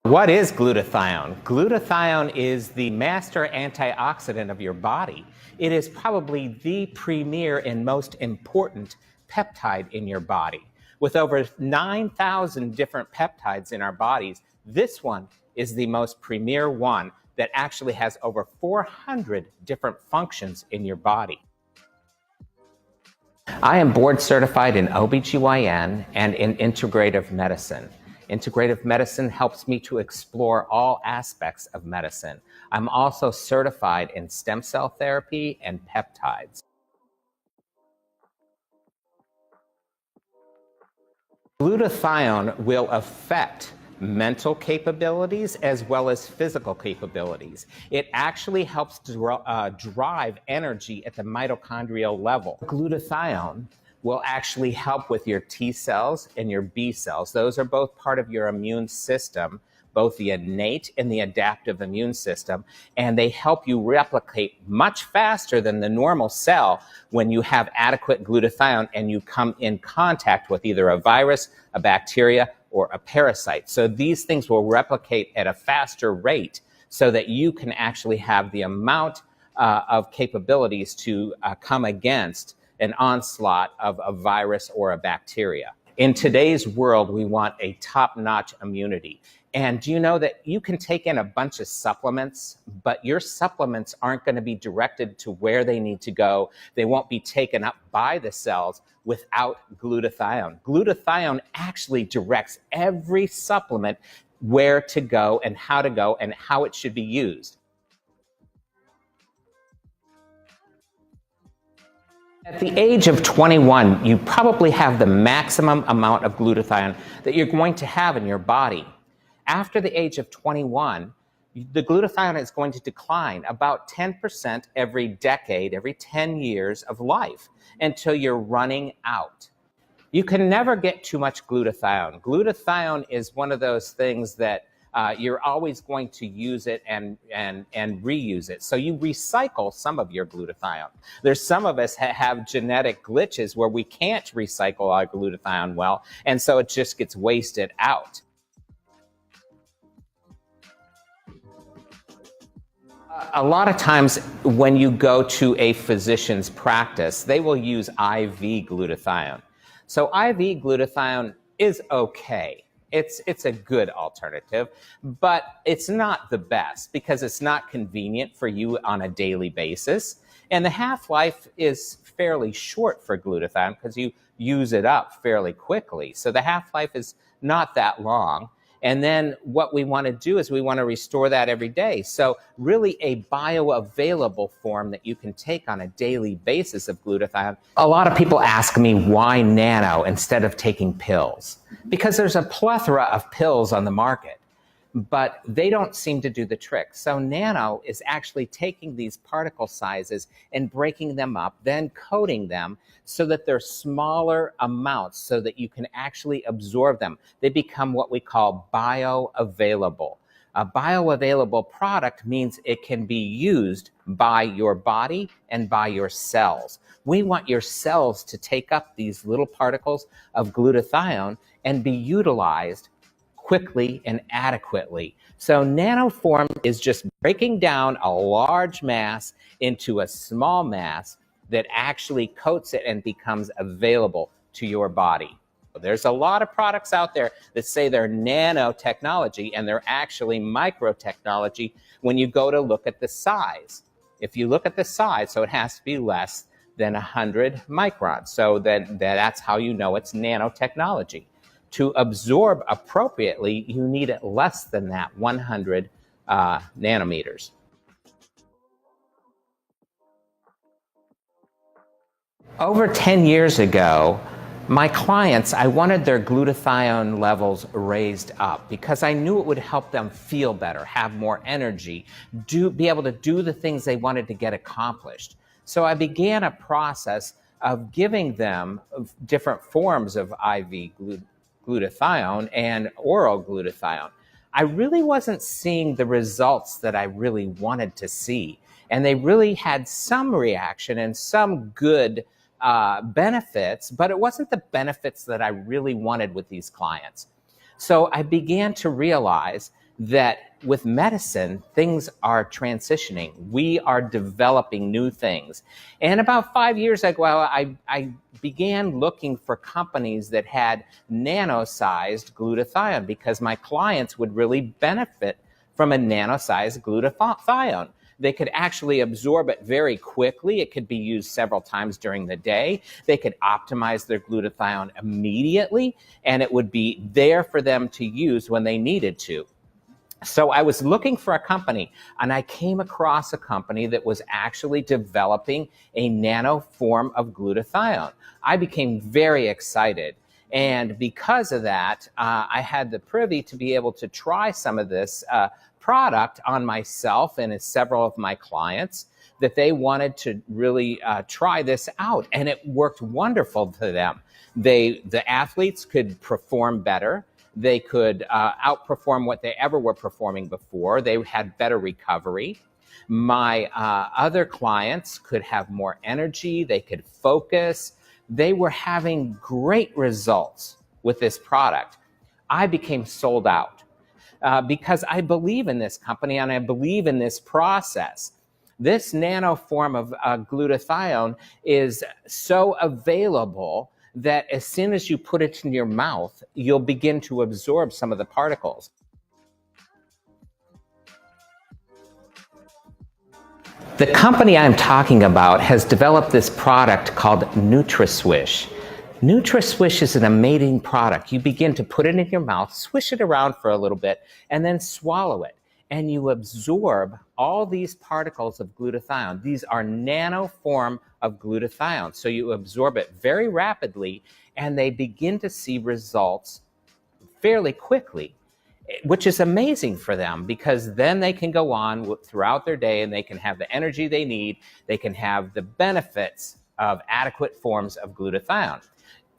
What is glutathione? Glutathione is the master antioxidant of your body. It is probably the premier and most important peptide in your body. With over 9,000 different peptides in our bodies, this one is the most premier one that actually has over 400 different functions in your body. I am board certified in OBGYN and in integrative medicine. Integrative medicine helps me to explore all aspects of medicine. I'm also certified in stem cell therapy and peptides. Glutathione will affect mental capabilities as well as physical capabilities. It actually helps to drive energy at the mitochondrial level. Glutathione will actually help with your T cells and your B cells. Those are both part of your immune system, both the innate and the adaptive immune system, and they help you replicate much faster than the normal cell when you have adequate glutathione and you come in contact with either a virus, a bacteria, or a parasite. So these things will replicate at a faster rate so that you can actually have the amount of capabilities to come against an onslaught of a virus or a bacteria. In today's world, we want a top-notch immunity. And do you know that you can take in a bunch of supplements, but your supplements aren't going to be directed to where they need to go. They won't be taken up by the cells without glutathione. Glutathione actually directs every supplement where to go and how it should be used. At the age of 21, you probably have the maximum amount of glutathione that you're going to have in your body. After the age of 21, the glutathione is going to decline about 10% every decade, every 10 years of life, until you're running out. You can never get too much glutathione. Glutathione is one of those things that you're always going to use it and reuse it. So you recycle some of your glutathione. There's some of us have genetic glitches where we can't recycle our glutathione well, and so it just gets wasted out. A lot of times when you go to a physician's practice, they will use IV glutathione. So IV glutathione is okay. It's a good alternative, but it's not the best because it's not convenient for you on a daily basis. And the half-life is fairly short for glutathione because you use it up fairly quickly. So the half-life is not that long. And then what we want to do is we want to restore that every day. So really a bioavailable form that you can take on a daily basis of glutathione. A lot of people ask me why nano instead of taking pills? Because there's a plethora of pills on the market, but they don't seem to do the trick. So nano is actually taking these particle sizes and breaking them up, then coating them so that they're smaller amounts so that you can actually absorb them. They become what we call bioavailable. A bioavailable product means it can be used by your body and by your cells. We want your cells to take up these little particles of glutathione and be utilized quickly and adequately. So nanoform is just breaking down a large mass into a small mass that actually coats it and becomes available to your body. There's a lot of products out there that say they're nanotechnology and they're actually microtechnology when you go to look at the size. If you look at the size, so it has to be less than 100 microns. So that's how you know it's nanotechnology. To absorb appropriately, you need it less than that, 100 nanometers. Over 10 years ago, my clients, I wanted their glutathione levels raised up because I knew it would help them feel better, have more energy, be able to do the things they wanted to get accomplished. So I began a process of giving them different forms of IV glutathione and oral glutathione. I really wasn't seeing the results that I really wanted to see. And they really had some reaction and some good benefits, but it wasn't the benefits that I really wanted with these clients. So I began to realize that with medicine, things are transitioning. We are developing new things. And about 5 years ago, I began looking for companies that had nano-sized glutathione because my clients would really benefit from a nano-sized glutathione. They could actually absorb it very quickly. It could be used several times during the day. They could optimize their glutathione immediately, and it would be there for them to use when they needed to. So I was looking for a company, and I came across a company that was actually developing a nano form of glutathione. I became very excited. And because of that, I had the privy to be able to try some of this product on myself and several of my clients that they wanted to really try this out. And it worked wonderful to them. The athletes could perform better. They could outperform what they ever were performing before. They had better recovery. My other clients could have more energy. They could focus. They were having great results with this product. I became sold out because I believe in this company and I believe in this process. This nano form of glutathione is so available that as soon as you put it in your mouth, you'll begin to absorb some of the particles. The company I'm talking about has developed this product called NutraSwish. NutraSwish is an amazing product. You begin to put it in your mouth, swish it around for a little bit, and then swallow it. And you absorb all these particles of glutathione. These are nano form of glutathione. So you absorb it very rapidly, and they begin to see results fairly quickly, which is amazing for them because then they can go on throughout their day and they can have the energy they need. They can have the benefits of adequate forms of glutathione.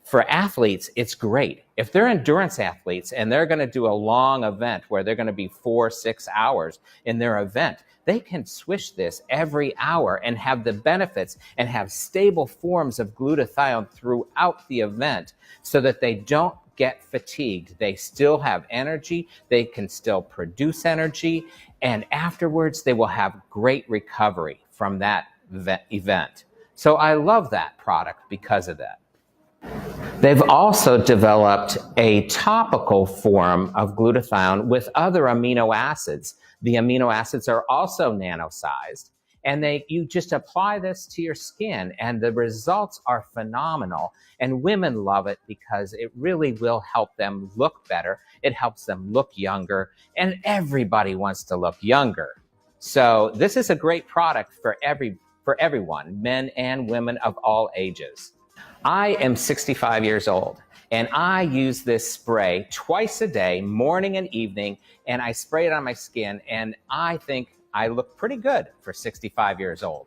For athletes, it's great. If they're endurance athletes and they're going to do a long event where they're going to be 4-6 hours in their event, they can swish this every hour and have the benefits and have stable forms of glutathione throughout the event so that they don't get fatigued. They still have energy. They can still produce energy. And afterwards, they will have great recovery from that event. So I love that product because of that. They've also developed a topical form of glutathione with other amino acids. The amino acids are also nano-sized, and you just apply this to your skin, and the results are phenomenal. And women love it because it really will help them look better. It helps them look younger, and everybody wants to look younger. So this is a great product for everyone, men and women of all ages. I am 65 years old, and I use this spray twice a day, morning and evening, and I spray it on my skin, and I think I look pretty good for 65 years old.